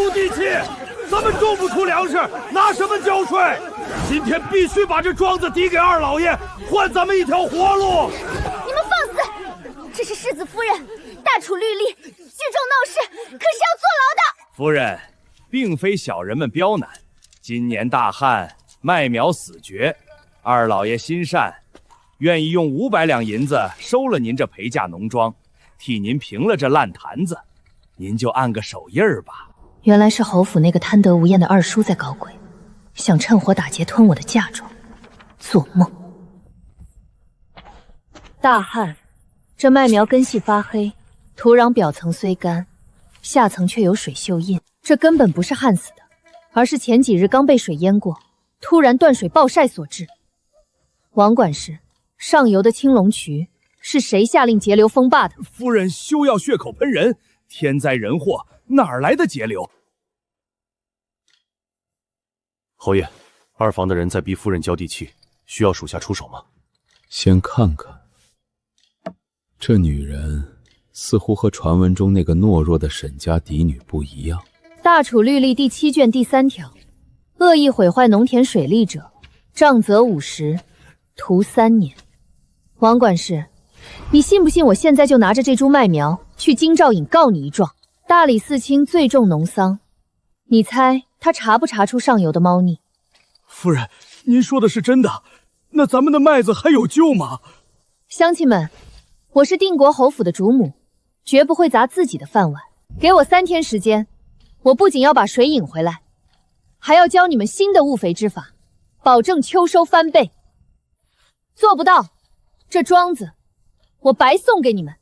无地气，咱们种不出粮食，拿什么交税？今天必须把这庄子抵给二老爷，换咱们一条活路。你们放肆！这是世子夫人，大楚律例，聚众闹事，可是要坐牢的。夫人，并非小人们刁难，今年大旱，麦苗死绝，二老爷心善，愿意用500两银子收了您这陪嫁农庄，替您平了这烂坛子，您就按个手印儿吧。原来是侯府那个贪得无厌的二叔在搞鬼，想趁火打劫吞我的嫁妆，做梦！大旱，这麦苗根系发黑，土壤表层虽干，下层却有水锈印，这根本不是旱死的，而是前几日刚被水淹过，突然断水暴晒所致。王管事，上游的青龙渠是谁下令截流封坝的？夫人休要血口喷人，天灾人祸哪儿来的节流？侯爷，二房的人在逼夫人交地契，需要属下出手吗？先看看，这女人似乎和传闻中那个懦弱的沈家嫡女不一样。大楚律例第7卷第3条，恶意毁坏农田水利者，杖责50，徒3年。王管事，你信不信我现在就拿着这株麦苗去京兆尹告你一状？大理寺卿最重农桑，你猜他查不查出上游的猫腻？夫人，您说的是真的？那咱们的麦子还有救吗？乡亲们，我是定国侯府的主母，绝不会砸自己的饭碗。给我3天时间，我不仅要把水引回来，还要教你们新的务肥之法，保证秋收翻倍。做不到，这庄子我白送给你们。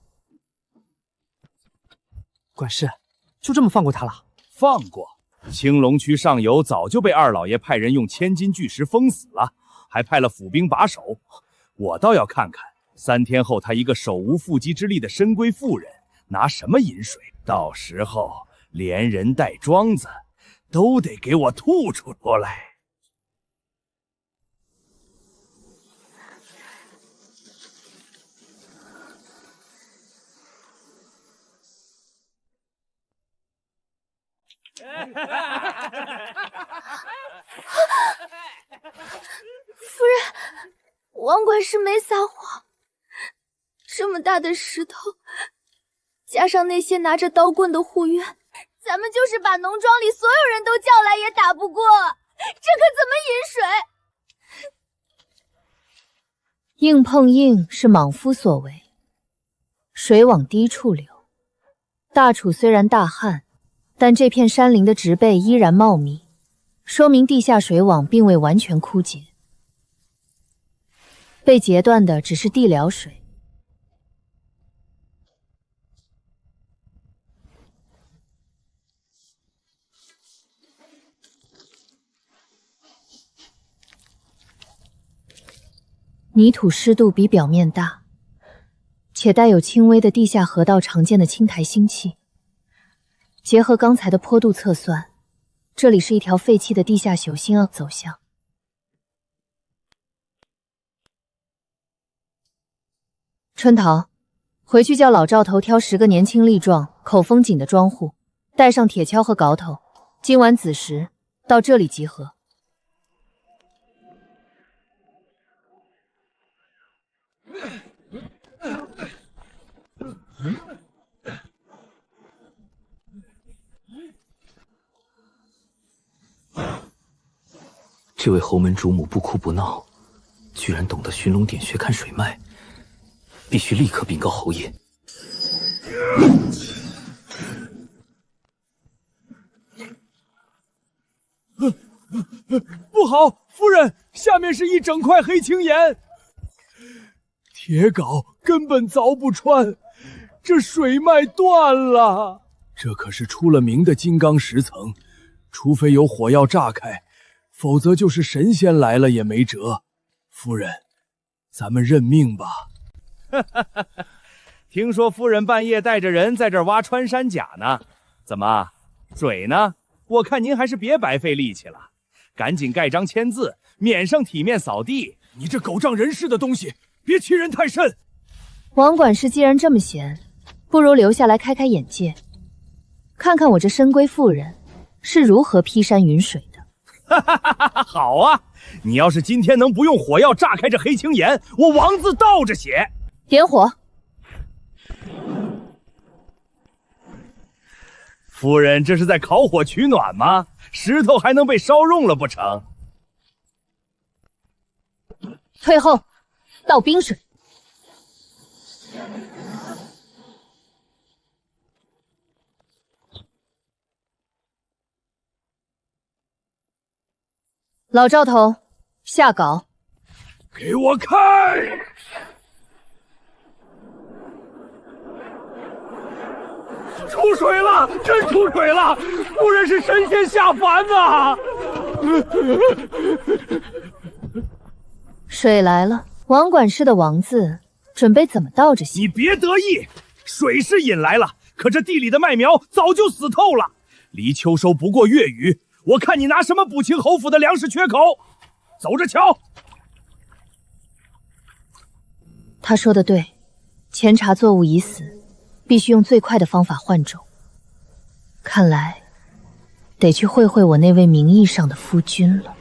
管事，就这么放过他了？放过？青龙区上游早就被二老爷派人用千斤巨石封死了，还派了府兵把守。我倒要看看3天后他一个手无缚鸡之力的深闺妇人拿什么饮水，到时候连人带庄子都得给我吐出来。夫人，王管事没撒谎。这么大的石头，加上那些拿着刀棍的护院，咱们就是把农庄里所有人都叫来也打不过，这可怎么饮水？硬碰硬是莽夫所为，水往低处流。大楚虽然大旱，但这片山林的植被依然茂密，说明地下水网并未完全枯竭，被截断的只是地疗水。泥土湿度比表面大，且带有轻微的地下河道常见的青苔腥气。结合刚才的坡度测算，这里是一条废弃的地下朽新走向。春桃，回去叫老赵头挑10个年轻力壮、口风紧的庄户，带上铁锹和镐头，今晚子时到这里集合。这位侯门主母不哭不闹，居然懂得寻龙点穴看水脉，必须立刻禀告侯爷。不好，夫人，下面是一整块黑青岩，铁镐根本凿不穿，这水脉断了。这可是出了名的金刚石层，除非有火药炸开，否则就是神仙来了也没辙。夫人，咱们认命吧。听说夫人半夜带着人在这儿挖穿山甲呢，怎么水呢？我看您还是别白费力气了，赶紧盖章签字，免上体面扫地。你这狗仗人势的东西，别欺人太甚。王管事既然这么闲，不如留下来开开眼界，看看我这深闺妇人是如何劈山云水的。哈哈哈哈！好啊，你要是今天能不用火药炸开这黑青岩，我王字倒着写。点火。夫人，这是在烤火取暖吗？石头还能被烧融了不成？退后，倒冰水。老赵头，下稿。给我看！出水了，真出水了！夫人是神仙下凡呐！水来了，王管事的王字准备怎么倒着写？你别得意，水是引来了，可这地里的麦苗早就死透了。离秋收不过月余，我看你拿什么补清侯府的粮食缺口？走着瞧。他说的对，前察作物已死，必须用最快的方法换种。看来得去会会我那位名义上的夫君了。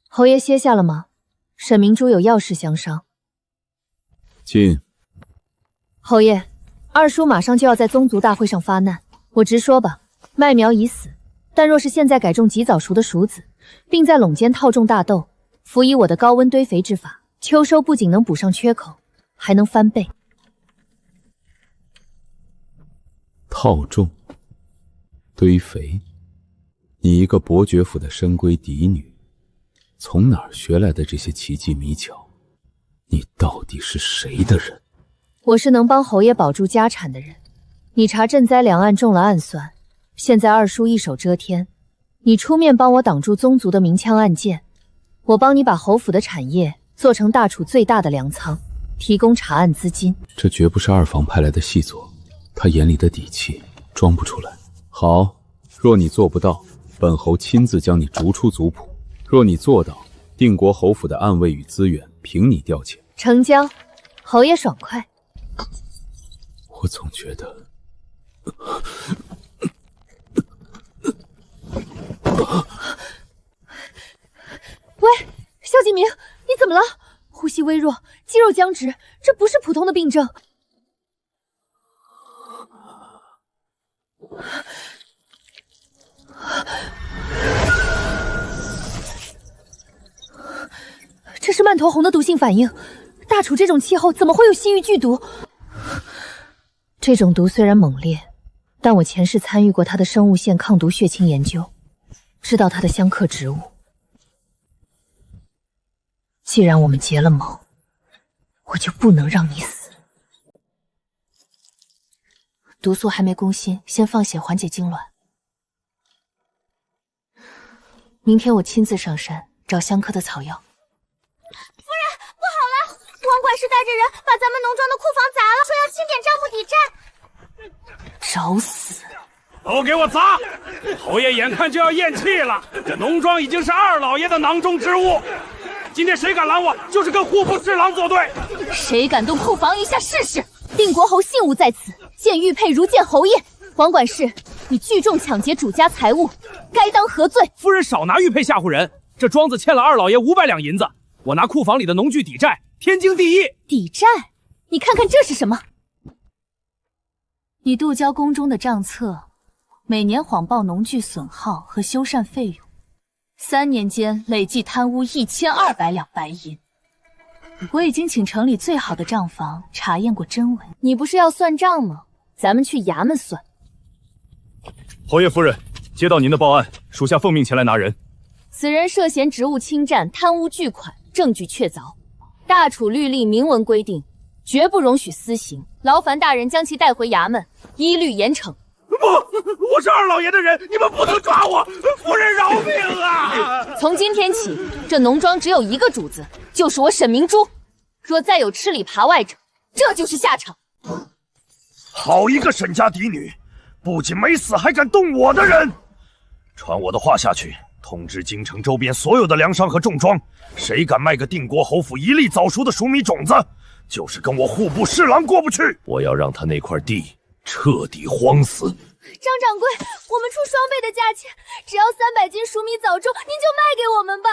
侯爷歇下了吗？沈明珠有要事相商。进。侯爷，二叔马上就要在宗族大会上发难，我直说吧，麦苗已死，但若是现在改种及早熟的熟子，并在垄间套种大豆，辅以我的高温堆肥之法，秋收不仅能补上缺口，还能翻倍。套种、堆肥，你一个伯爵府的深闺嫡女，从哪儿学来的这些奇技迷巧？你到底是谁的人？我是能帮侯爷保住家产的人。你查赈灾两案中了暗算，现在二叔一手遮天，你出面帮我挡住宗族的明枪暗箭，我帮你把侯府的产业做成大楚最大的粮仓，提供查案资金。这绝不是二房派来的细作，他眼里的底气装不出来。好，若你做不到，本侯亲自将你逐出族谱；若你做到，定国侯府的暗卫与资源凭你调遣。成交，侯爷爽快。我总觉得喂，萧继明，你怎么了？呼吸微弱，肌肉僵直，这不是普通的病症。这是曼头红的毒性反应。大楚这种气候怎么会有西域剧毒？这种毒虽然猛烈，但我前世参与过它的生物线抗毒血清研究，知道它的相克植物。既然我们结了盟，我就不能让你死。毒素还没攻心，先放血缓解痉挛。明天我亲自上山找相克的草药。夫人，不好了！王管事带着人把咱们农庄的库房砸了，说要清点账目抵债。找死！都给我砸！侯爷眼看就要咽气了，这农庄已经是二老爷的囊中之物。今天谁敢拦我，就是跟户部侍郎作对。谁敢动库房一下试试？定国侯信物在此，见玉佩如见侯爷。王管事，你聚众抢劫主家财物，该当何罪？夫人少拿玉佩吓唬人，这庄子欠了二老爷500两银子，我拿库房里的农具抵债，天经地义。抵债？你看看这是什么？你度交宫中的账册，每年谎报农具损耗和修缮费用，3年间累计贪污1200两白银。我已经请城里最好的账房查验过真伪。你不是要算账吗？咱们去衙门算。侯爷夫人，接到您的报案，属下奉命前来拿人。此人涉嫌职务侵占、贪污巨款，证据确凿。大楚律例明文规定，绝不容许私刑。劳烦大人将其带回衙门，依律严惩。不，我是二老爷的人，你们不能抓我！夫人饶命啊！从今天起，这农庄只有一个主子，就是我沈明珠。若再有吃里扒外者，这就是下场。好一个沈家嫡女，不仅没死，还敢动我的人！传我的话下去，通知京城周边所有的粮商和重庄，谁敢卖个定国侯府一粒早熟的熟米种子，就是跟我户部侍郎过不去。我要让他那块地彻底荒死。张掌柜，我们出双倍的价钱，只要300斤熟米早种，您就卖给我们吧。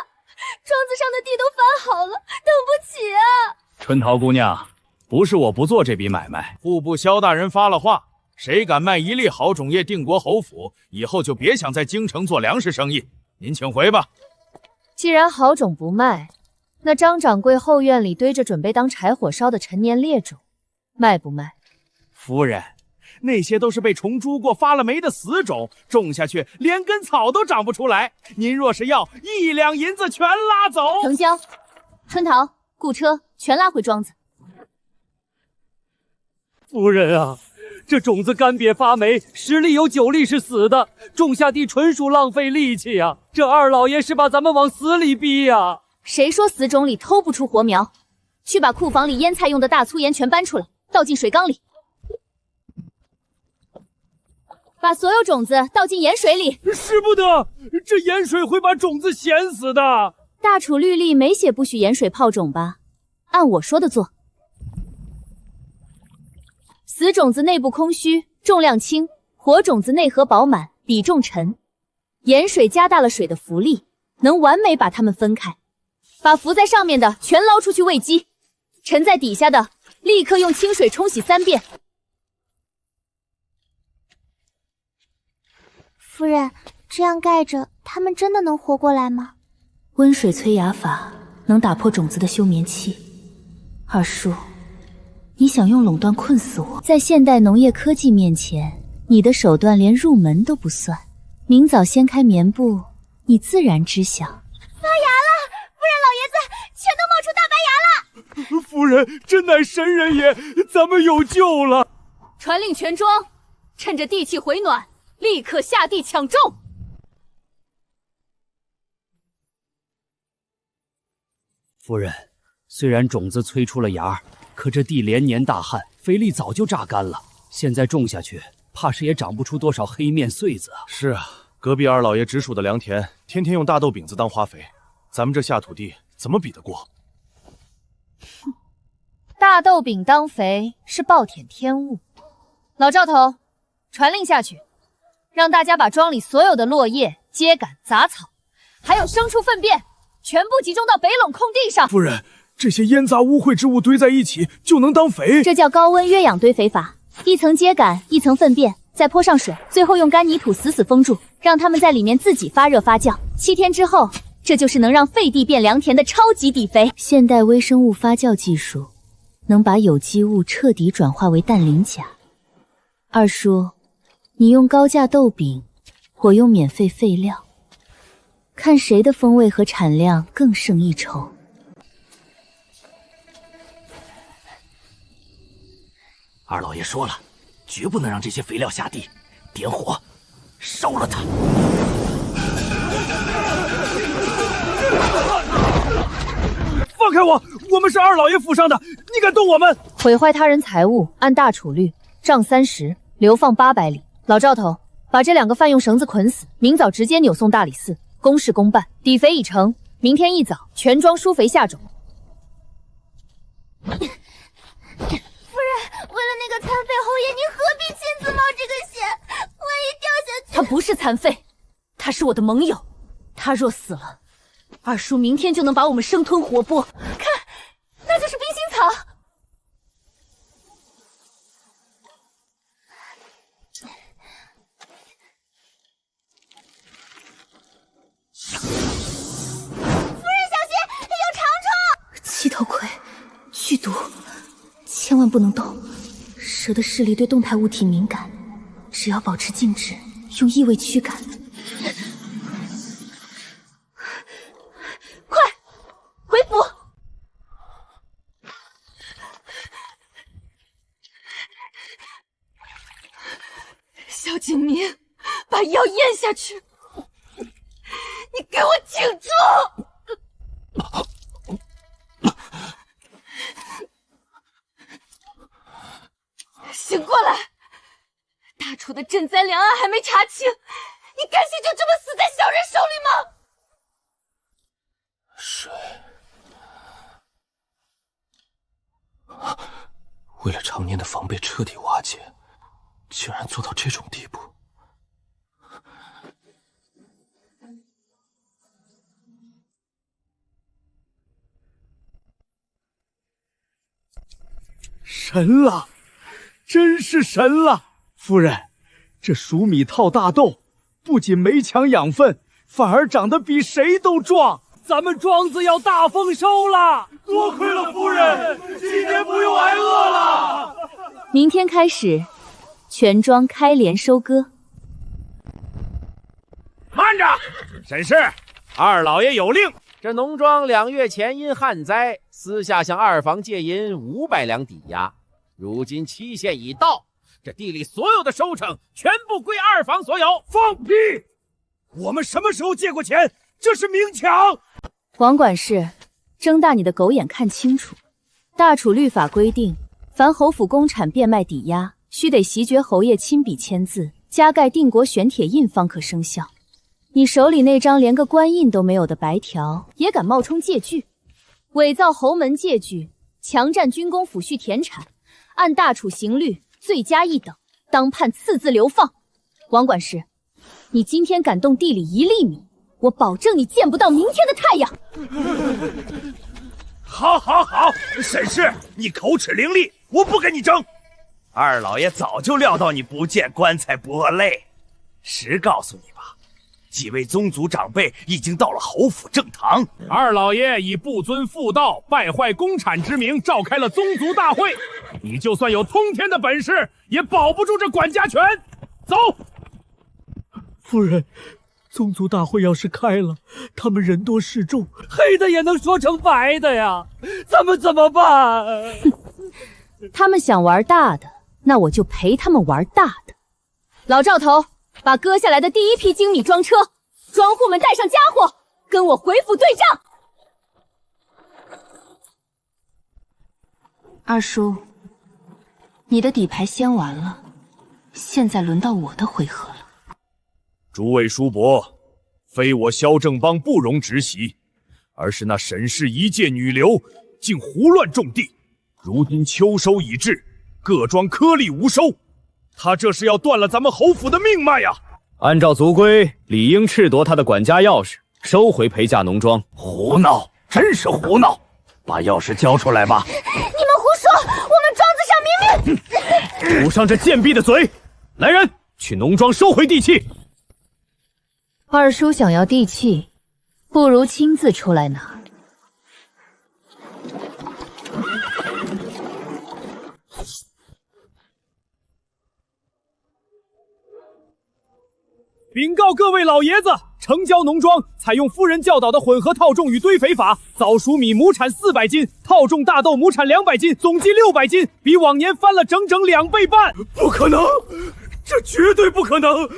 庄子上的地都翻好了，等不起啊！春桃姑娘，不是我不做这笔买卖，户部萧大人发了话，谁敢卖一粒好种叶定国侯府，以后就别想在京城做粮食生意。您请回吧。既然好种不卖，那张掌柜后院里堆着准备当柴火烧的陈年劣种，卖不卖？夫人，那些都是被虫蛀过、发了霉的死种，种下去连根草都长不出来。您若是要，1两银子全拉走。成交。春桃，雇车，全拉回庄子。夫人啊，这种子干瘪发霉，10粒有9粒是死的，种下地纯属浪费力气呀！这二老爷是把咱们往死里逼呀！谁说死种里偷不出活苗？去把库房里腌菜用的大粗盐全搬出来，倒进水缸里。把所有种子倒进盐水里。使不得，这盐水会把种子咸死的。大楚律例没写不许盐水泡种吧？按我说的做。死种子内部空虚，重量轻；活种子内核饱满，比重沉。盐水加大了水的浮力，能完美把它们分开。把浮在上面的全捞出去喂鸡，沉在底下的立刻用清水冲洗3遍。夫人，这样盖着，它们真的能活过来吗？温水催芽法能打破种子的休眠期。二叔，你想用垄断困死我？在现代农业科技面前，你的手段连入门都不算。明早掀开棉布，你自然知晓。发芽了！夫人老爷子全都冒出大白芽了！夫人真乃神人也，咱们有救了！传令全庄，趁着地气回暖，立刻下地抢种。夫人，虽然种子催出了芽，可这地连年大旱，肥力早就榨干了，现在种下去，怕是也长不出多少黑面穗子啊。是啊，隔壁二老爷直属的良田，天天用大豆饼子当花肥，咱们这下土地怎么比得过？大豆饼当肥是暴殄天物。老赵头，传令下去，让大家把庄里所有的落叶、秸秆、杂草，还有牲畜粪便，全部集中到北垄空地上。夫人，这些烟杂污秽之物堆在一起就能当肥？这叫高温约氧堆肥法，一层秸秆，一层粪便，再泼上水，最后用干泥土死死封住，让它们在里面自己发热发酵。7天之后，这就是能让废地变良田的超级底肥。现代微生物发酵技术能把有机物彻底转化为氮磷钾。二叔，你用高价豆饼，我用免费废料，看谁的风味和产量更胜一筹。二老爷说了，绝不能让这些肥料下地，点火烧了它。放开我！我们是二老爷府上的，你敢动我们？毁坏他人财物，按大楚律，杖30，流放800里。老赵头，把这2个犯用绳子捆死，明早直接扭送大理寺，公事公办。底肥已成，明天一早全庄疏肥下种。夫人，为了那个残废侯爷，您何必亲自冒这个险？万一掉下去……他不是残废，他是我的盟友。他若死了，二叔明天就能把我们生吞活剥。看，那就是冰心草。七头葵，剧毒，千万不能动。蛇的视力对动态物体敏感，只要保持静止，用异味驱赶。快，回府！萧景明，把药咽下去！你给我挺住！醒过来！大楚的赈灾粮案还没查清，你甘心就这么死在小人手里吗？为了常年的防备彻底瓦解，竟然做到这种地步。神了，真是神了！夫人，这黍米套大豆，不仅没抢养分，反而长得比谁都壮。咱们庄子要大丰收了！多亏了夫人，今年不用挨饿了。明天开始，全庄开镰收割。慢着，沈氏，二老爷有令。这农庄2月前因旱灾，私下向二房借银500两抵押，如今期限已到，这地里所有的收成全部归二房所有。放屁！我们什么时候借过钱？这是明抢！王管事，睁大你的狗眼看清楚，大楚律法规定，凡侯府公产变卖抵押，须得袭爵侯爷亲笔签字，加盖定国玄铁印方可生效。你手里那张连个官印都没有的白条，也敢冒充借据，伪造侯门借据，强占军功抚恤田产，按大楚刑律罪加一等，当判赐字流放。王管事，你今天敢动地里1粒米，我保证你见不到明天的太阳。好，沈氏，你口齿伶俐，我不跟你争。二老爷早就料到你不见棺材不饿泪，实告诉你吧，几位宗族长辈已经到了侯府正堂。二老爷以不遵妇道、败坏公产之名召开了宗族大会，你就算有通天的本事，也保不住这管家权。走。夫人，宗族大会要是开了，他们人多势众，黑的也能说成白的呀，咱们怎么办？他们想玩大的，那我就陪他们玩大的。老赵头，把割下来的第1批精米装车，庄户们带上家伙，跟我回府对账。二叔，你的底牌先完了，现在轮到我的回合了。诸位叔伯，非我萧正邦不容直袭，而是那沈氏一介女流竟胡乱种地，如今秋收已至，各庄颗粒无收，他这是要断了咱们侯府的命脉呀！按照族规，理应褫夺他的管家钥匙，收回陪嫁农庄。胡闹，真是胡闹！把钥匙交出来吧！你们胡说，我们庄子上明明……堵上这贱婢的嘴！来人，去农庄收回地契。二叔想要地契，不如亲自出来拿。禀告各位老爷子，城郊农庄采用夫人教导的混合套种与堆肥法，早熟米亩产400斤，套种大豆亩产200斤，总计600斤，比往年翻了整整2倍半。不可能，这绝对不可能！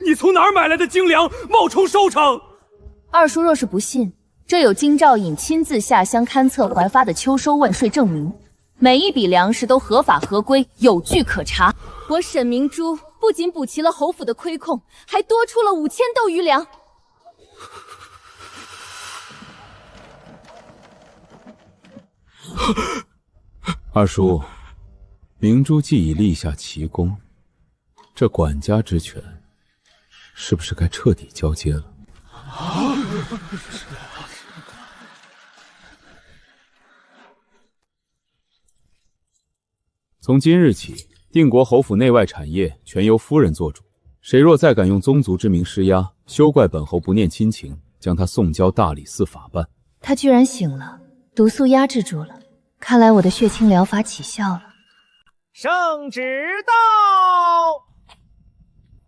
你从哪儿买来的精粮，冒充收成？二叔若是不信，这有京兆尹亲自下乡勘测怀发的秋收问税证明，每一笔粮食都合法合规，有据可查。我沈明珠不仅补齐了侯府的亏空，还多出了5000斗余粮。二叔，明珠既已立下奇功，这管家之权是不是该彻底交接了？从今日起，定国侯府内外产业全由夫人做主。谁若再敢用宗族之名施压，休怪本侯不念亲情，将他送交大理寺法办。他居然醒了，毒素压制住了，看来我的血清疗法起效了。圣旨到！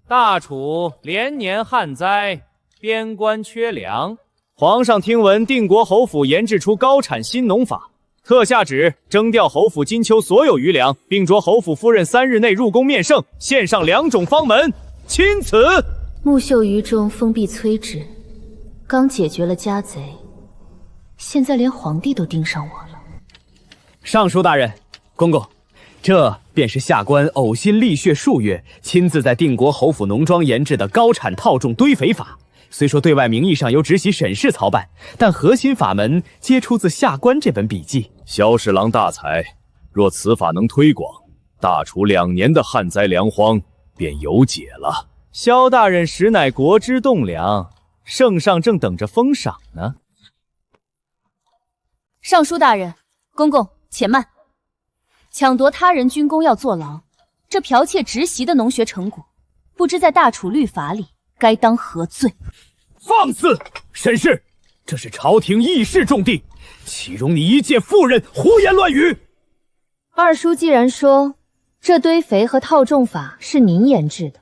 大楚连年旱灾，边关缺粮，皇上听闻定国侯府研制出高产新农法，特下旨征调侯府今秋所有余粮，并着侯府夫人3日内入宫面圣，献上2种方门。钦此。木秀于中，封闭摧之。刚解决了家贼，现在连皇帝都盯上我了。尚书大人，公公，这便是下官呕心沥血数月，亲自在定国侯府农庄研制的高产套种堆肥法。虽说对外名义上由直系沈氏操办，但核心法门皆出自下官这本笔记。萧侍郎大才，若此法能推广，大楚2年的旱灾粮荒便有解了。萧大人实乃国之栋梁，圣上正等着封赏呢。尚书大人，公公且慢。抢夺他人军功要坐牢，这剽窃直袭的农学成果，不知在大楚律法里该当何罪？放肆！沈氏，这是朝廷议事重地，岂容你一介妇人胡言乱语？二叔既然说这堆肥和套种法是您研制的，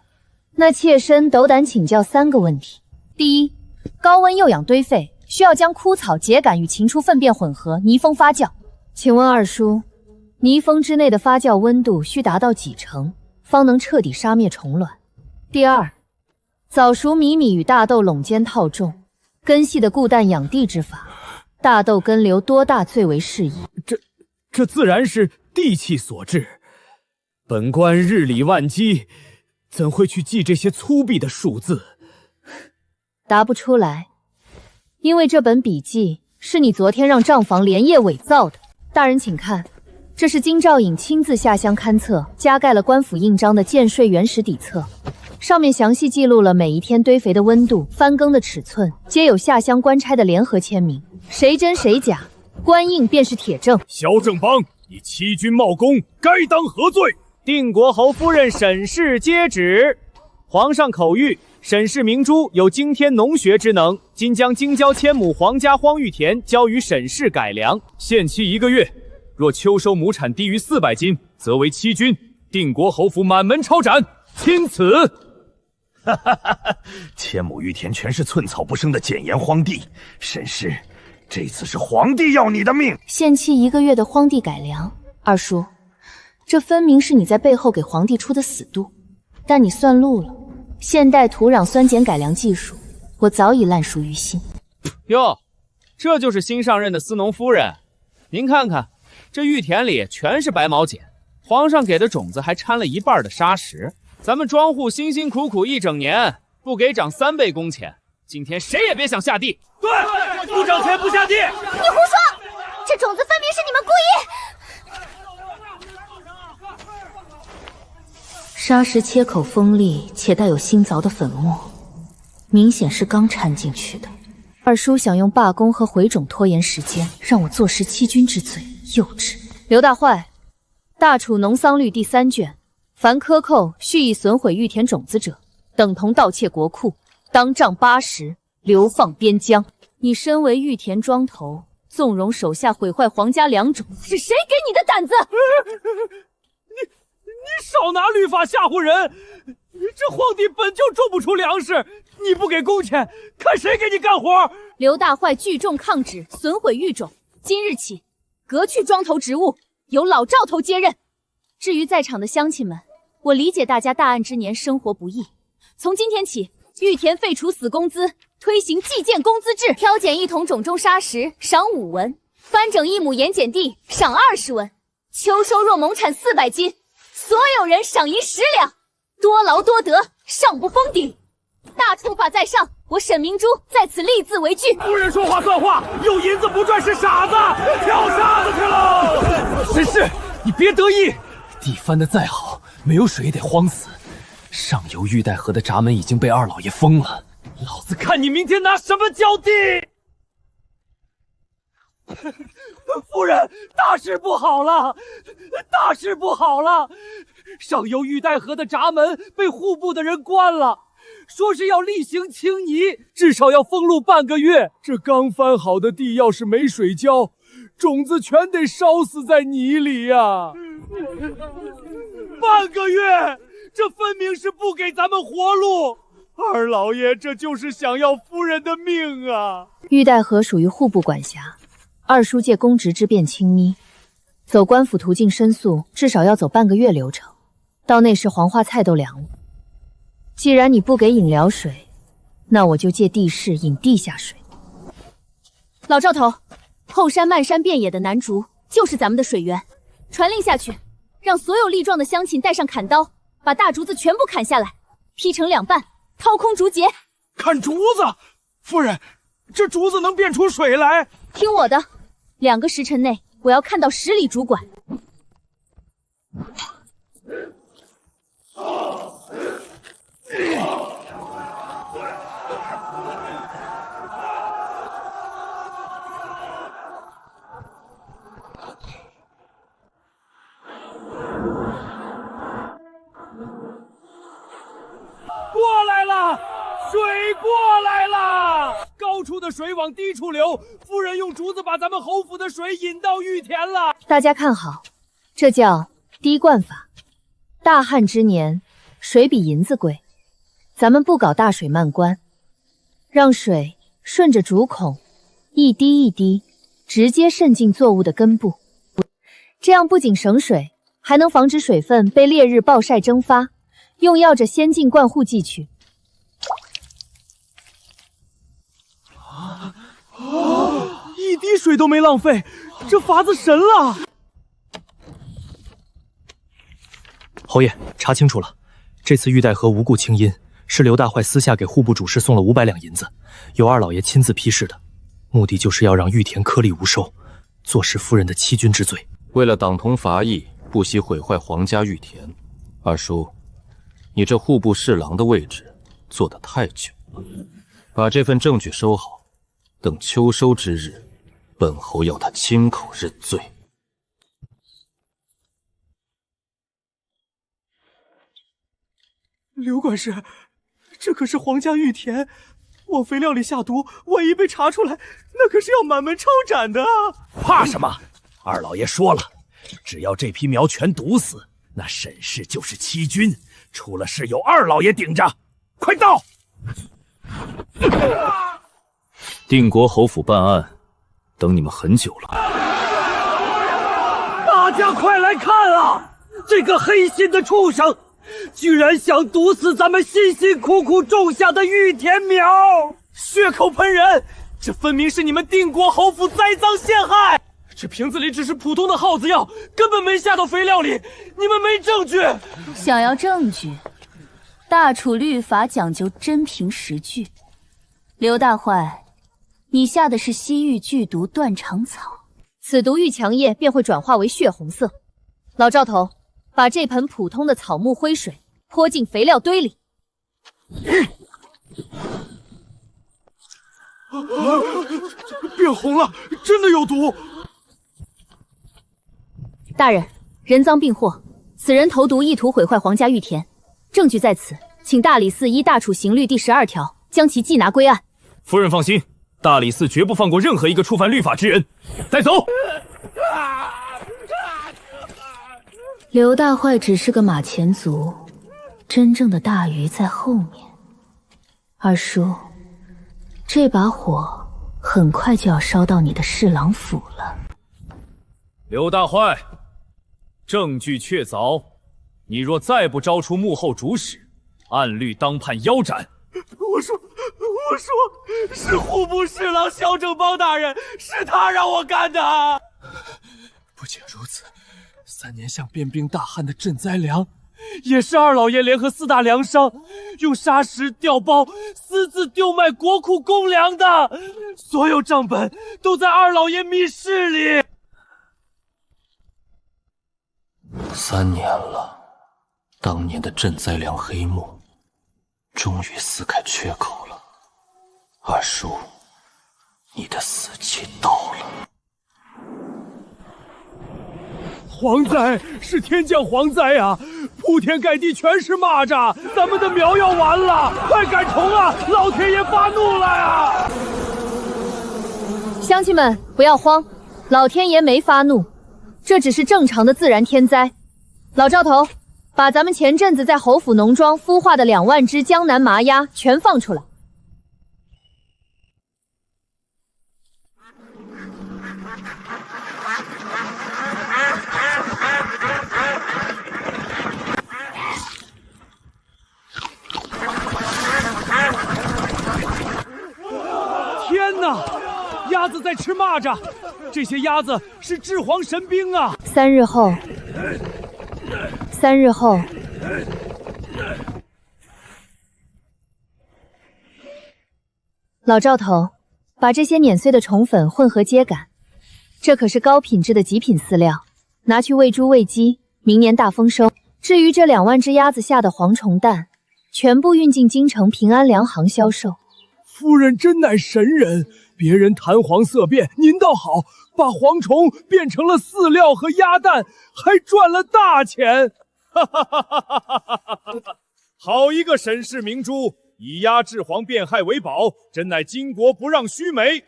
那妾身斗胆请教3个问题。第一，高温诱养堆肥，需要将枯草、秸秆与禽畜粪便混合泥封发酵。请问二叔，泥封之内的发酵温度需达到几成，方能彻底杀灭虫卵？第二，早熟米与大豆垄间套种，根系的固氮养地之法，大豆根瘤多大最为适宜？这自然是地气所致。本官日理万机，怎会去记这些粗鄙的数字？答不出来，因为这本笔记是你昨天让账房连夜伪造的。大人请看，这是金兆尹亲自下乡勘测，加盖了官府印章的建税原始底册，上面详细记录了每一天堆肥的温度、翻耕的尺寸，皆有下乡官差的联合签名，谁真谁假，官印便是铁证。萧正邦，你欺君冒功，该当何罪？定国侯夫人沈氏接旨，皇上口谕，沈氏明珠有惊天农学之能，今将京郊1000亩皇家荒域田交于沈氏改良，限期1个月。若秋收亩产低于400斤，则为欺君，定国侯府满门抄斩，钦此。哈哈哈哈！1000亩玉田全是寸草不生的简言荒地，沈氏，这次是皇帝要你的命。限期1个月的荒地改良，二叔，这分明是你在背后给皇帝出的死度，但你算路了。现代土壤酸碱改良技术，我早已烂熟于心。哟，这就是新上任的司农夫人，您看看，这玉田里全是白毛碱，皇上给的种子还掺了1半的砂石。咱们庄户辛辛苦苦1整年，不给涨3倍工钱，今天谁也别想下地。对，不涨钱不下地。你胡说，这种子分明是你们故意。砂石切口锋利且带有新凿的粉末，明显是刚掺进去的。二叔想用罢工和回种拖延时间，让我坐实欺君之罪，幼稚。刘大坏，大楚农桑律第3卷，凡克扣蓄意损毁玉田种子者，等同盗窃国库，当杖80，流放边疆。你身为玉田庄头，纵容手下毁坏皇家良种，是谁给你的胆子？你少拿律法吓唬人！这皇帝本就种不出粮食，你不给工钱，看谁给你干活！刘大坏聚众抗旨，损毁育种，今日起革去庄头职务，由老赵头接任。至于在场的乡亲们，我理解大家大案之年生活不易，从今天起，玉田废除死工资，推行计件工资制，挑拣1桶种中砂石赏5文，翻整1亩盐碱地赏20文，秋收若亩产400斤，所有人赏银10两，多劳多得，上不封顶。大处法在上，我沈明珠在此立字为据。夫人说话算话，有银子不赚是傻子，跳沙子去喽！沈氏，你别得意，地翻得再好，没有水也得荒死。上游玉带河的闸门已经被二老爷封了，老子看你明天拿什么浇地！夫人，大事不好了！大事不好了！上游玉带河的闸门被户部的人关了，说是要厉行清泥，至少要封路半个月。这刚翻好的地，要是没水浇，种子全得烧死在泥里呀！半个月，这分明是不给咱们活路。二老爷这就是想要夫人的命啊！玉带河属于户部管辖，二叔借公职之便清妮，走官府途径申诉，至少要走半个月流程。到那时黄花菜都凉了。既然你不给引辽水，那我就借地势引地下水。老赵头，后山漫山遍野的南竹就是咱们的水源，传令下去，让所有力壮的乡亲带上砍刀，把大竹子全部砍下来，劈成2半，掏空竹节。砍竹子？夫人，这竹子能变出水来？听我的，2个时辰内，我要看到10里竹管。过来了，水过来了！高处的水往低处流，夫人用竹子把咱们侯府的水引到玉田了。大家看好，这叫滴灌法。大旱之年，水比银子贵，咱们不搞大水漫灌，让水顺着竹孔一滴一滴，直接渗进作物的根部。这样不仅省水，还能防止水分被烈日暴晒蒸发。用药着先进灌护剂去。一滴水都没浪费，这法子神了！侯爷，查清楚了，这次玉带河无故清音，是刘大坏私下给户部主事送了500两银子，由二老爷亲自批示的，目的就是要让玉田颗粒无收，坐实夫人的欺君之罪。为了党同伐异，不惜毁坏皇家玉田，二叔，你这户部侍郎的位置坐得太久了，把这份证据收好，等秋收之日，本侯要他亲口认罪。刘管事，这可是皇家玉田，往肥料里下毒，万一被查出来，那可是要满门抄斩的啊！怕什么？二老爷说了，只要这批苗全毒死，那沈氏就是欺君，出了事有二老爷顶着。快到！定国侯府办案，等你们很久了。大家快来看啊！这个黑心的畜生，居然想毒死咱们辛辛苦苦种下的玉田苗，血口喷人！这分明是你们定国侯府栽赃陷害！这瓶子里只是普通的耗子药，根本没下到肥料里，你们没证据。想要证据，大楚律法讲究真凭实据。刘大坏，你下的是西域剧毒断肠草，此毒遇强液便会转化为血红色。老赵头，把这盆普通的草木灰水泼进肥料堆里。变红了，真的有毒！大人，人赃并获，此人投毒意图毁坏皇家玉田，证据在此，请大理寺依大楚刑律第12条将其缉拿归案。夫人放心，大理寺绝不放过任何一个触犯律法之人。带走。刘大坏只是个马前卒，真正的大鱼在后面。二叔，这把火很快就要烧到你的侍郎府了。刘大坏，证据确凿，你若再不招出幕后主使，按律当判腰斩。我说，是户部侍郎萧正邦大人，是他让我干的。不仅如此，3年向变兵大旱的赈灾粮，也是二老爷联合4大粮商，用砂石调包，私自丢卖国库公粮的，所有账本都在二老爷密室里。3年了，当年的赈灾粮黑幕终于撕开缺口了。二叔，你的死期到了。蝗灾是天降蝗灾啊！铺天盖地全是蚂蚱，咱们的苗要完了，快赶虫啊！老天爷发怒了呀！乡亲们不要慌，老天爷没发怒，这只是正常的自然天灾。老赵头，把咱们前阵子在侯府农庄孵化的2万只江南麻鸭全放出来。天哪！鸭子在吃蚂蚱，这些鸭子是治蝗神兵啊！3日后，老赵头，把这些碾碎的虫粉混合秸秆，这可是高品质的极品饲料，拿去喂猪喂鸡，明年大丰收。至于这2万只鸭子下的蝗虫蛋，全部运进京城平安粮行销售。夫人真乃神人，别人谈黄色变，您倒好，把蝗虫变成了饲料和鸭蛋，还赚了大钱。哈哈哈哈哈哈！好一个沈氏明珠，以鸭治蝗变害为宝，真乃巾帼不让须眉。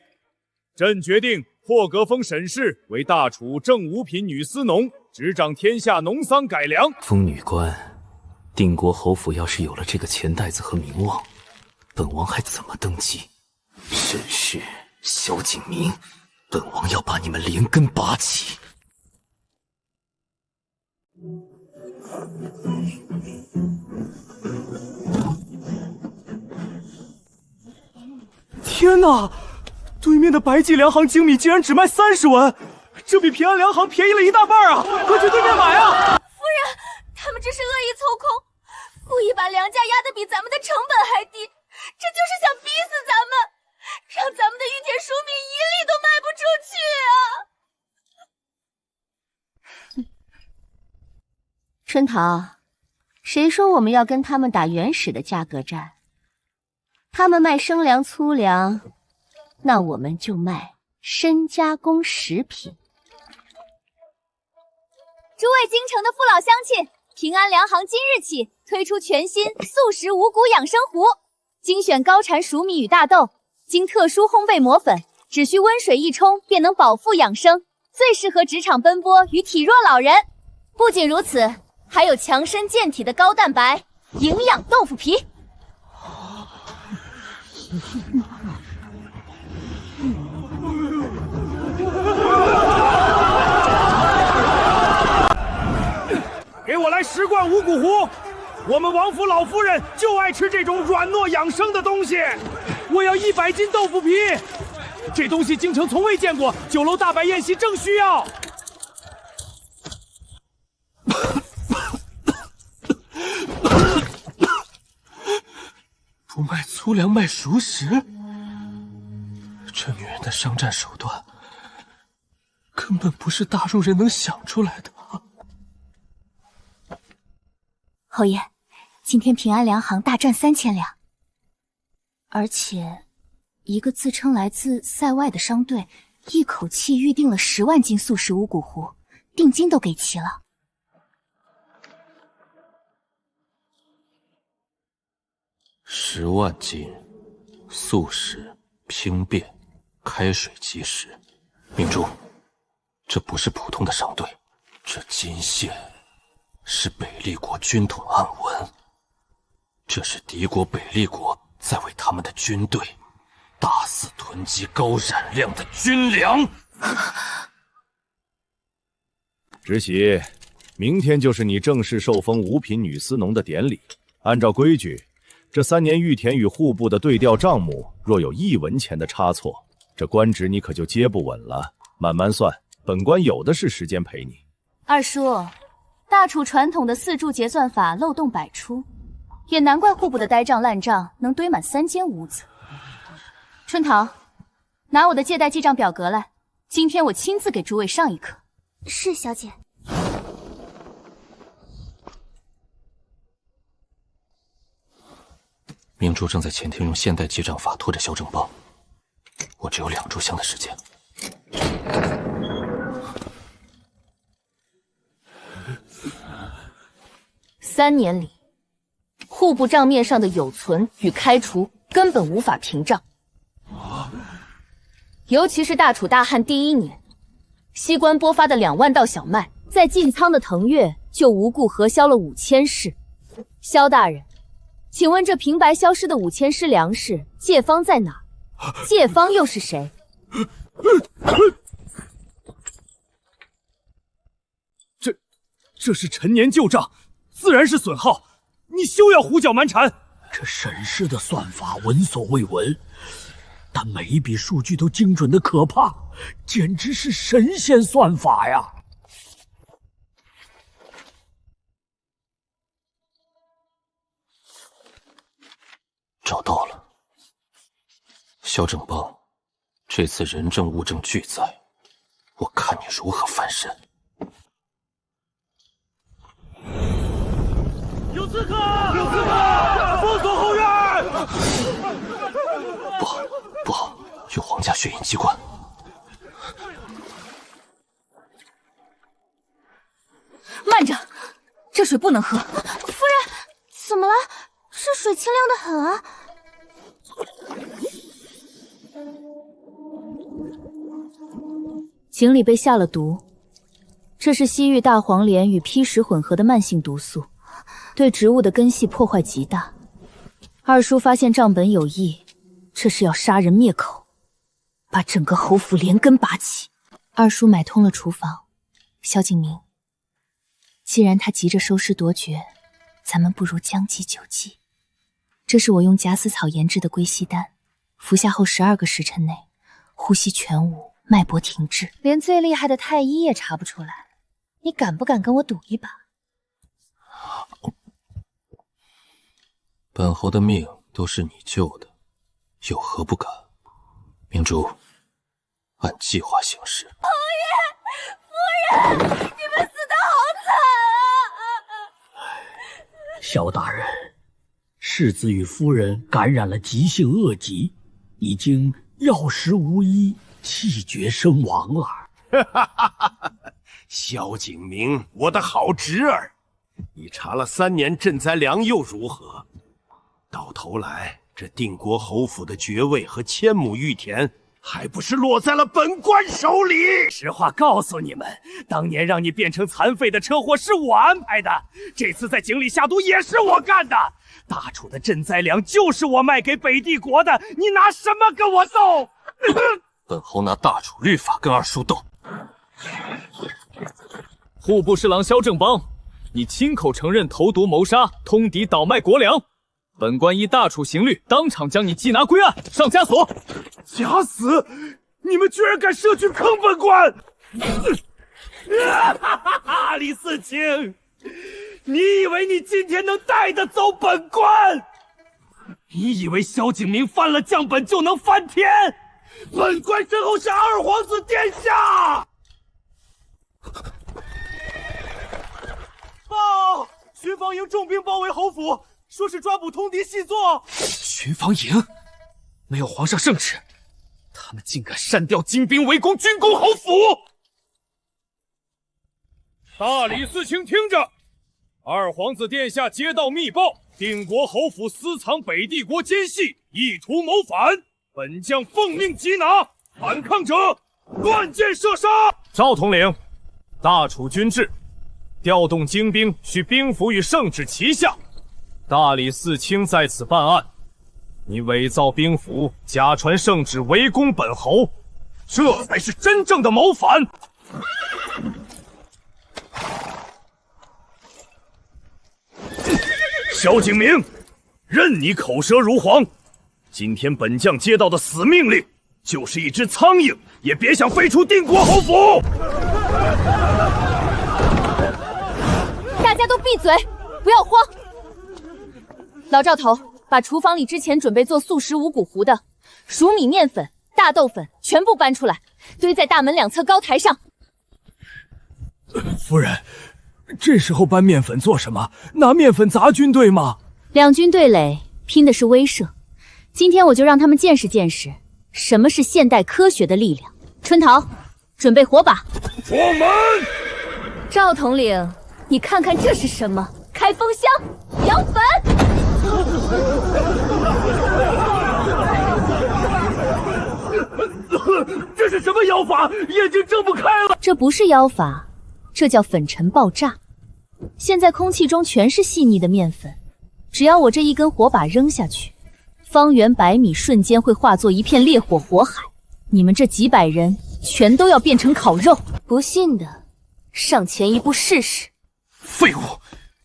朕决定破格封沈氏为大楚正五品女司农，执掌天下农桑改良。封女官，定国侯府要是有了这个钱袋子和名望，本王还怎么登基？沈氏、萧景明，本王要把你们连根拔起！天哪！对面的白记粮行精米竟然只卖30文，这比平安粮行便宜了1大半啊！快去对面买啊！夫人，他们这是恶意凑空，故意把粮价压得比咱们的成本还低，这就是想逼死咱们，让咱们的玉田黍米1粒都卖不出去啊！春桃，谁说我们要跟他们打原始的价格战？他们卖生粮粗粮，那我们就卖深加工食品。诸位京城的父老乡亲，平安粮行今日起推出全新素食五谷养生壶，精选高产黍米与大豆，经特殊烘焙磨粉，只需温水一冲便能饱腹养生，最适合职场奔波与体弱老人。不仅如此，还有强身健体的高蛋白营养豆腐皮。给我来10罐五谷糊！我们王府老夫人就爱吃这种软糯养生的东西。我要100斤豆腐皮，这东西京城从未见过，酒楼大摆宴席正需要。不卖粗粮卖熟食，这女人的商战手段根本不是大众人能想出来的。侯爷，今天平安粮行大赚3000两，而且一个自称来自塞外的商队，一口气预定了10万斤素食五谷糊，定金都给齐了。10万斤素食轻便，开水即食。明珠，这不是普通的商队，这金线是北利国军统暗文，这是敌国北利国在为他们的军队大肆囤积高染量的军粮。侄媳，明天就是你正式受封五品女司农的典礼。按照规矩，这3年玉田与户部的对调账目，若有1文钱的差错，这官职你可就接不稳了。慢慢算，本官有的是时间陪你。二叔，大楚传统的4柱结算法漏洞百出，也难怪户部的呆账烂账能堆满3间屋子。春桃，拿我的借贷记账表格来，今天我亲自给诸位上一课。是，小姐。明珠正在前厅用现代记账法拖着小整包，我只有2炷香的时间。3年里，户部账面上的有存与开除根本无法平账。尤其是大楚大旱第1年，西关拨发的2万稻小麦，在进仓的腾越就无故核销了5000石。萧大人，请问这平白消失的5000石粮食，借方在哪？借方又是谁？这是陈年旧账，自然是损耗，你休要胡搅蛮缠。这沈氏的算法闻所未闻，但每一笔数据都精准的可怕，简直是神仙算法呀！找到了，萧正邦，这次人证物证俱在，我看你如何翻身。有刺客！有刺客！封锁后院！不好，有皇家血印机关。慢着，这水不能喝。夫人，怎么了？这水清亮的很啊。井里被下了毒，这是西域大黄连与砒石混合的慢性毒素，对植物的根系破坏极大。二叔发现账本有异，这是要杀人灭口，把整个侯府连根拔起。二叔买通了厨房，萧景明，既然他急着收尸夺爵，咱们不如将计就计。这是我用假死草研制的归西丹，服下后12个时辰内，呼吸全无，脉搏停滞，连最厉害的太医也查不出来。你敢不敢跟我赌一把？本侯的命都是你救的，有何不敢？明珠，按计划行事。侯爷，夫人，你们死得好惨啊！萧大人，世子与夫人感染了急性恶疾，已经药石无医，气绝身亡了。萧景明，我的好侄儿，你查了3年赈灾粮又如何？到头来，这定国侯府的爵位和1000亩玉田，还不是落在了本官手里？实话告诉你们，当年让你变成残废的车祸是我安排的，这次在井里下毒也是我干的。大楚的赈灾粮就是我卖给北帝国的，你拿什么跟我斗？本侯拿大楚律法跟二叔斗。户部侍郎萧正邦，你亲口承认投毒谋杀，通敌倒卖国粮，本官依大楚刑律，当场将你缉拿归案，上枷锁。假死！你们居然敢设局坑本官！李四清，你以为你今天能带得走本官？你以为萧景明翻了将本就能翻天？本官身后是二皇子殿下！报！巡防营重兵包围侯府，说是抓捕通敌细作。巡防营没有皇上圣旨，他们竟敢擅调精兵围攻军攻侯府！大理寺卿听着，二皇子殿下接到密报，定国侯府私藏北帝国奸细，意图谋反，本将奉命缉拿，反抗者乱箭射杀。赵统领，大楚军制，调动精兵需兵符与圣旨齐下，大理寺卿在此办案。你伪造兵符，假传圣旨，围攻本侯，这才是真正的谋反！萧景明，任你口舌如簧，今天本将接到的死命令，就是一只苍蝇也别想飞出定国侯府！大家都闭嘴，不要慌。老赵头，把厨房里之前准备做素食五谷糊的熟米面粉、大豆粉全部搬出来，堆在大门2侧高台上。夫人，这时候搬面粉做什么？拿面粉砸军队吗？两军对垒，拼的是威慑。今天我就让他们见识见识什么是现代科学的力量。春桃，准备火把。出门！赵统领，你看看这是什么？开风箱，摇粉。这是什么妖法？眼睛睁不开了。这不是妖法，这叫粉尘爆炸。现在空气中全是细腻的面粉，只要我这一根火把扔下去，方圆100米瞬间会化作一片烈火火海，你们这几百人全都要变成烤肉。不信的，上前一步试试。废物，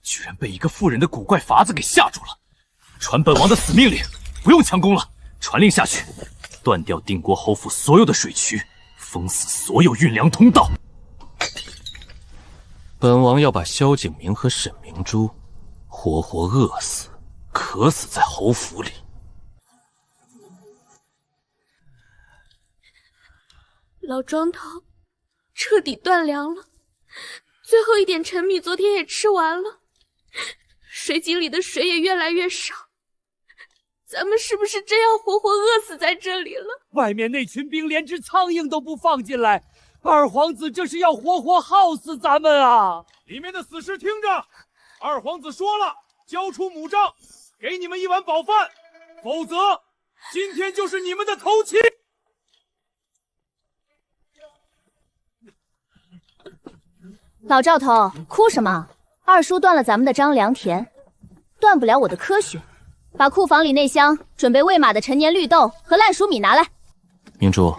居然被一个妇人的古怪法子给吓住了！传本王的死命令，不用强攻了，传令下去，断掉定国侯府所有的水渠，封死所有运粮通道。本王要把萧景明和沈明珠活活饿死，渴死在侯府里。老庄头彻底断粮了，最后一点陈米昨天也吃完了，水井里的水也越来越少，咱们是不是真要活活饿死在这里了？外面那群兵连只苍蝇都不放进来，二皇子这是要活活耗死咱们啊！里面的死尸听着，二皇子说了，交出母杖，给你们一碗饱饭，否则今天就是你们的头七。老赵头，哭什么？二叔断了咱们的张良田，断不了我的科学。把库房里那箱准备喂马的陈年绿豆和烂熟米拿来。明珠，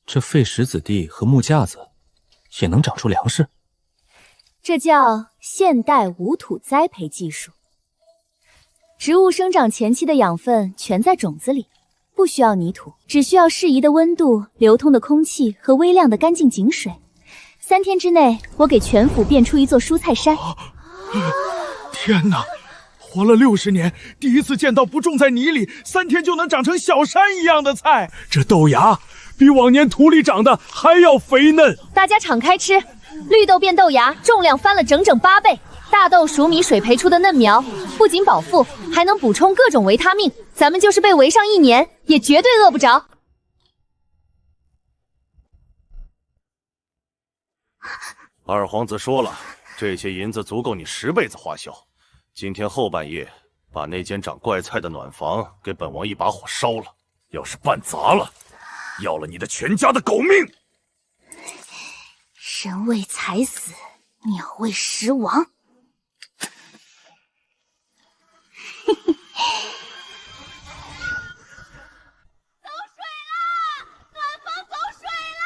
这废石子地和木架子也能长出粮食？这叫现代无土栽培技术。植物生长前期的养分全在种子里，不需要泥土，只需要适宜的温度、流通的空气和微量的干净井水。3天之内，我给全府变出一座蔬菜山。天哪！活了60年，第一次见到不种在泥里3天就能长成小山一样的菜。这豆芽比往年土里长的还要肥嫩。大家敞开吃，绿豆变豆芽，重量翻了整整8倍。大豆、熟米水培出的嫩苗，不仅饱腹，还能补充各种维他命。咱们就是被围上1年，也绝对饿不着。二皇子说了，这些银子足够你10辈子花销。今天后半夜，把那间长怪菜的暖房给本王一把火烧了。要是办砸了，要了你的全家的狗命！人为财死，鸟为食亡。走水啦！暖房走水啦！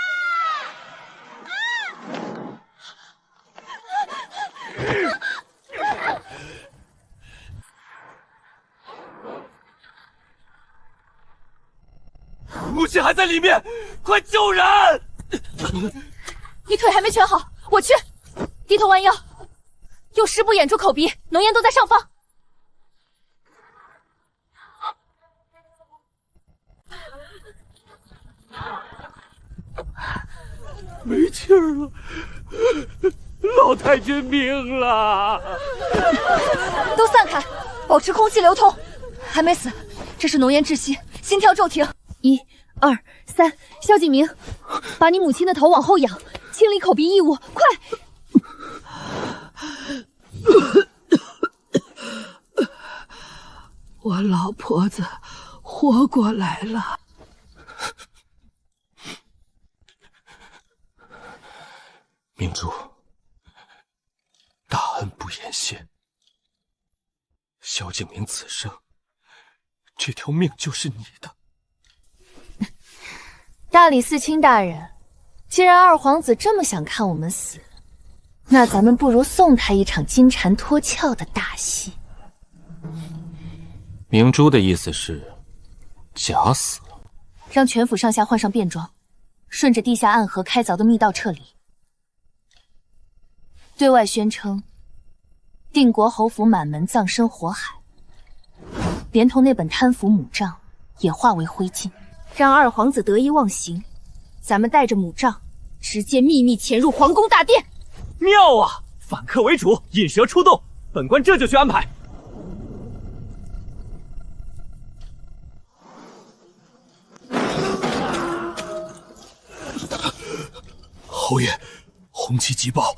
母亲还在里面，快救人！你腿还没全好，我去。低头弯腰，用湿布掩住口鼻，浓烟都在上方。没气儿了，老太君命了！都散开，保持空气流通。还没死，这是浓烟窒息，心跳骤停。1、2、3，萧景明，把你母亲的头往后仰，清理口鼻异物，快！我老婆子活过来了。明珠，大恩不言谢。萧景明此生，这条命就是你的。大理寺卿大人，既然二皇子这么想看我们死，那咱们不如送他一场金蝉脱壳的大戏。明珠的意思是假死，让全府上下换上便装，顺着地下暗河开凿的密道撤离，对外宣称定国侯府满门葬身火海，连同那本贪腐母杖也化为灰烬，让二皇子得意忘形。咱们带着母杖，直接秘密潜入皇宫大殿。妙啊！反客为主，引蛇出洞，本官这就去安排。侯爷，红旗急报，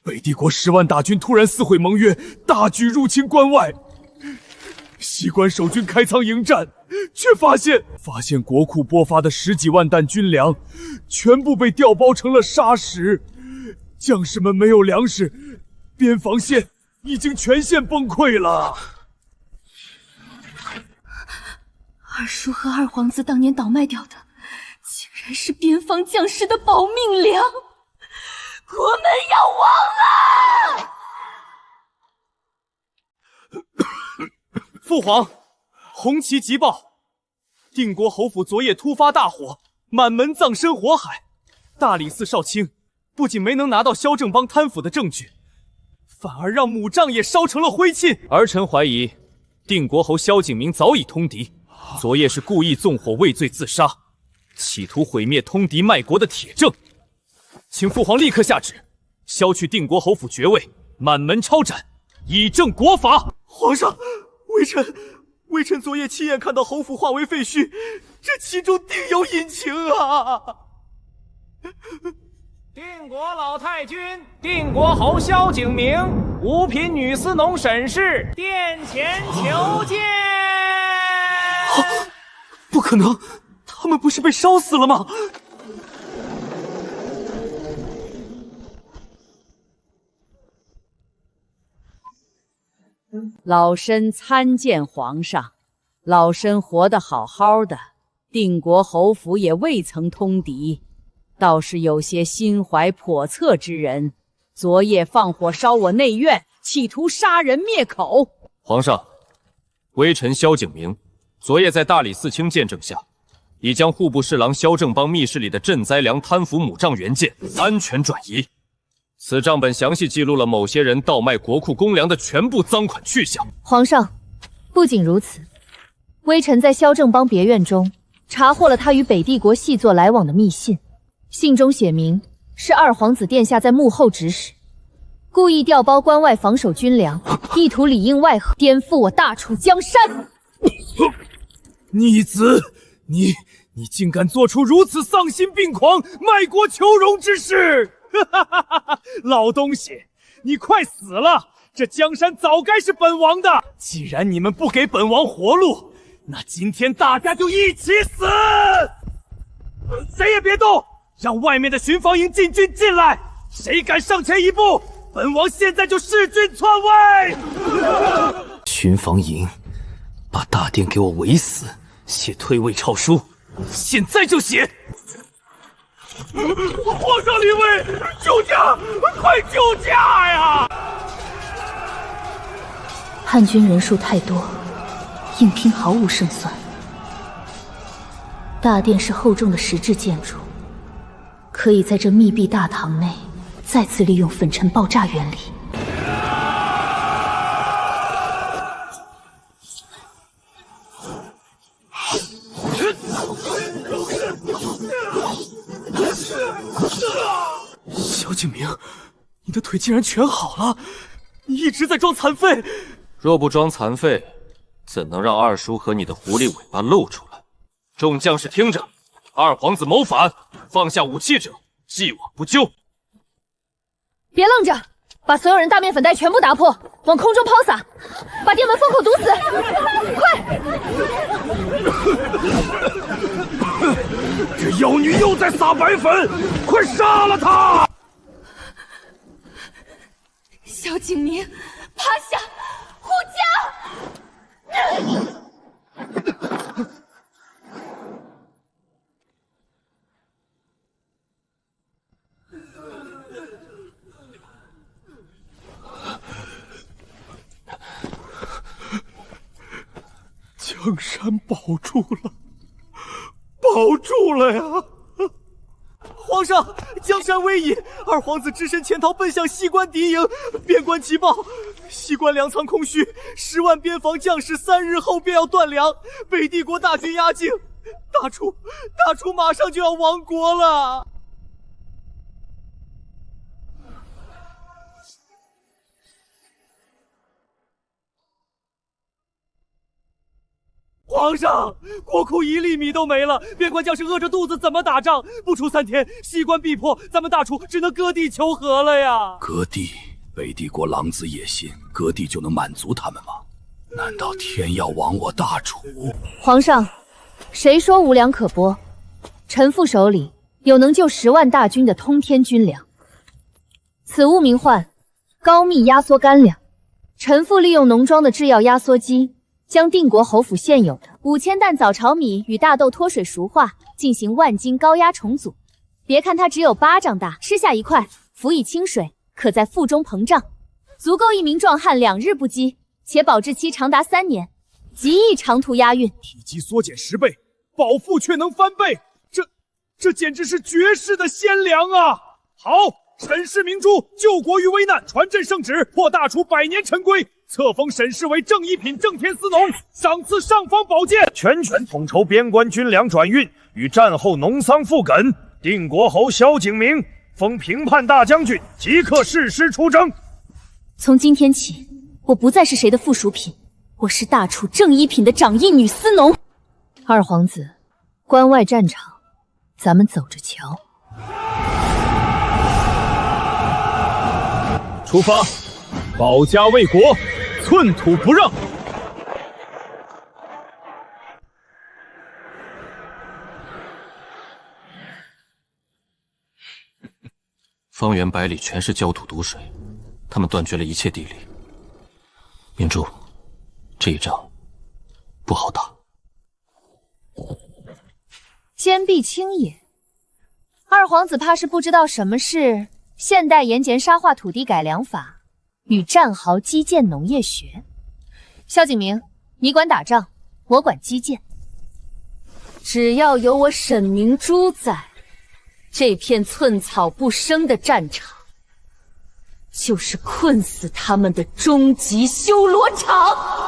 北帝国10万大军突然撕毁盟约，大举入侵关外。西关守军开仓迎战，却发现国库拨发的10几万担军粮，全部被调包成了沙石，将士们没有粮食，边防线已经全线崩溃了。二叔和二皇子当年倒卖掉的，竟然是边防将士的保命粮，国门要亡了！父皇，红旗急报，定国侯府昨夜突发大火，满门葬身火海。大理寺少卿不仅没能拿到萧正邦贪腐的证据，反而让母杖也烧成了灰烬。儿臣怀疑，定国侯萧景明早已通敌，昨夜是故意纵火畏罪自杀，企图毁灭通敌卖国的铁证。请父皇立刻下旨，削去定国侯府爵位，满门抄斩，以正国法。皇上，微臣昨夜亲眼看到侯府化为废墟，这其中定有隐情啊！定国老太君，定国侯萧景明，五品女司农沈氏殿前求见。不可能，他们不是被烧死了吗？老身参见皇上，老身活得好好的，定国侯府也未曾通敌，倒是有些心怀叵测之人，昨夜放火烧我内院，企图杀人灭口。皇上，微臣萧景明昨夜在大理寺卿见证下，已将户部侍郎萧正邦密室里的赈灾粮贪腐母账原件安全转移。此账本详细记录了某些人倒卖国库公粮的全部赃款去向。皇上，不仅如此，微臣在萧正邦别院中查获了他与北帝国细作来往的密信，信中写明是二皇子殿下在幕后指使，故意调包关外防守军粮，意图里应外合，颠覆我大楚江山。逆子，你竟敢做出如此丧心病狂、卖国求荣之事！老东西，你快死了！这江山早该是本王的。既然你们不给本王活路，那今天大家就一起死！谁也别动，让外面的巡防营禁军进来。谁敢上前一步，本王现在就弑君篡位！巡防营，把大殿给我围死，写退位诏书，现在就写！皇上临危，救驾！快救驾呀！叛军人数太多，硬拼毫无胜算。大殿是厚重的石质建筑，可以在这密闭大堂内再次利用粉尘爆炸原理。萧景明，你的腿竟然全好了！你一直在装残废。若不装残废，怎能让二叔和你的狐狸尾巴露出来？众将士听着，二皇子谋反，放下武器者，既往不咎。别愣着，把所有人大面粉袋全部打破，往空中抛洒，把殿门封口堵死！快！这妖女又在撒白粉，快杀了她！萧景明，趴下，护驾！江山保住了，保住了呀！皇上，江山危矣，二皇子只身潜逃，奔向西关敌营。边关急报，西关粮仓空虚，10万边防将士3日后便要断粮，北帝国大军压境，大楚马上就要亡国了。皇上，国库1粒米都没了，边关将士饿着肚子怎么打仗？不出3天，西关必破，咱们大楚只能割地求和了呀！割地，北帝国狼子野心，割地就能满足他们吗？难道天要亡我大楚？皇上，谁说无粮可拨？臣父手里有能救10万大军的通天军粮，此物名唤高密压缩干粮。臣父利用农庄的制药压缩机，将定国侯府现有的5000担早炒米与大豆脱水熟化，进行万斤高压重组。别看它只有巴掌大，吃下一块，辅以清水，可在腹中膨胀，足够一名壮汉2日不饥，且保质期长达3年，极易长途押运。体积缩减10倍，饱腹却能翻倍，这简直是绝世的鲜粮啊！好，沈氏明珠，救国于危难，传朕圣旨，破大楚100年陈规。册封沈氏为正一品正天司农，赏赐尚方宝剑，全权统筹边关军粮转运与战后农桑复垦。定国侯萧景明封平叛大将军，即刻誓师出征。从今天起，我不再是谁的附属品，我是大楚正一品的掌印女司农。二皇子，关外战场，咱们走着瞧。出发，保家卫国，寸土不让。方圆百里全是焦土毒水，他们断绝了一切地理。明珠，这一仗不好打。坚壁清野，二皇子怕是不知道什么是现代盐碱沙化土地改良法与战壕基建农业学。萧景明，你管打仗，我管基建。只要有我沈明珠在，这片寸草不生的战场，就是困死他们的终极修罗场。